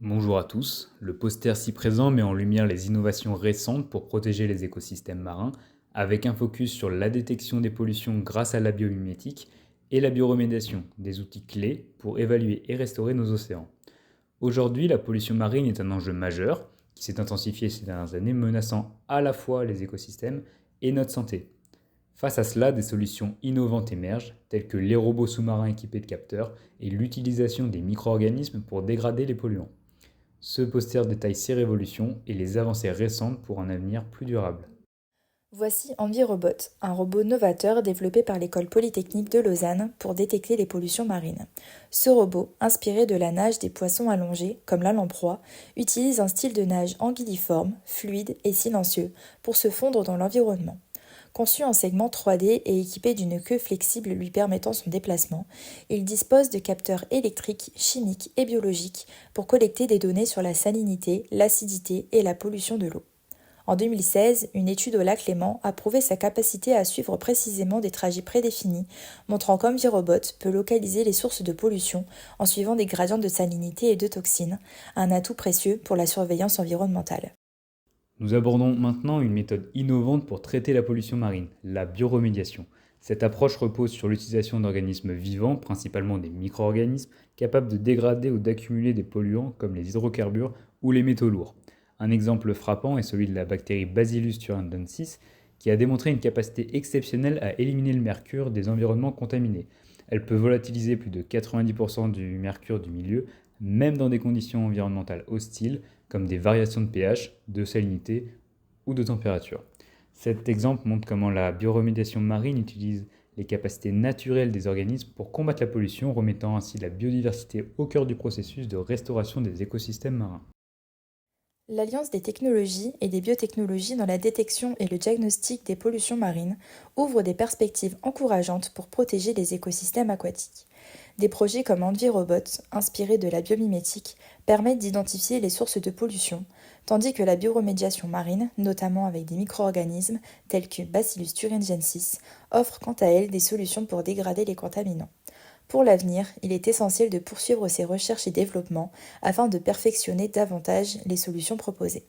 Bonjour à tous. Le poster ci-présent met en lumière les innovations récentes pour protéger les écosystèmes marins, avec un focus sur la détection des pollutions grâce à la biomimétique et la bioremédiation, des outils clés pour évaluer et restaurer nos océans. Aujourd'hui, la pollution marine est un enjeu majeur qui s'est intensifié ces dernières années, menaçant à la fois les écosystèmes et notre santé. Face à cela, des solutions innovantes émergent, telles que les robots sous-marins équipés de capteurs et l'utilisation des micro-organismes pour dégrader les polluants. Ce poster détaille ces révolutions et les avancées récentes pour un avenir plus durable. Voici EnviRobot, un robot novateur développé par l'école polytechnique de Lausanne pour détecter les pollutions marines. Ce robot, inspiré de la nage des poissons allongés, comme la lamproie, utilise un style de nage anguilliforme, fluide et silencieux pour se fondre dans l'environnement. Conçu en segment 3D et équipé d'une queue flexible lui permettant son déplacement, il dispose de capteurs électriques, chimiques et biologiques pour collecter des données sur la salinité, l'acidité et la pollution de l'eau. En 2016, une étude au lac Léman a prouvé sa capacité à suivre précisément des trajets prédéfinis, montrant qu'EnviRobot peut localiser les sources de pollution en suivant des gradients de salinité et de toxines, un atout précieux pour la surveillance environnementale. Nous abordons maintenant une méthode innovante pour traiter la pollution marine, la bioremédiation. Cette approche repose sur l'utilisation d'organismes vivants, principalement des micro-organismes, capables de dégrader ou d'accumuler des polluants comme les hydrocarbures ou les métaux lourds. Un exemple frappant est celui de la bactérie Bacillus thuringiensis, qui a démontré une capacité exceptionnelle à éliminer le mercure des environnements contaminés. Elle peut volatiliser plus de 90% du mercure du milieu, même dans des conditions environnementales hostiles, comme des variations de pH, de salinité ou de température. Cet exemple montre comment la bioremédiation marine utilise les capacités naturelles des organismes pour combattre la pollution, remettant ainsi la biodiversité au cœur du processus de restauration des écosystèmes marins. L'alliance des technologies et des biotechnologies dans la détection et le diagnostic des pollutions marines ouvre des perspectives encourageantes pour protéger les écosystèmes aquatiques. Des projets comme EnviRobot, inspirés de la biomimétique, permettent d'identifier les sources de pollution, tandis que la bioremédiation marine, notamment avec des micro-organismes tels que Bacillus thuringiensis, offre quant à elle des solutions pour dégrader les contaminants. Pour l'avenir, il est essentiel de poursuivre ces recherches et développements afin de perfectionner davantage les solutions proposées.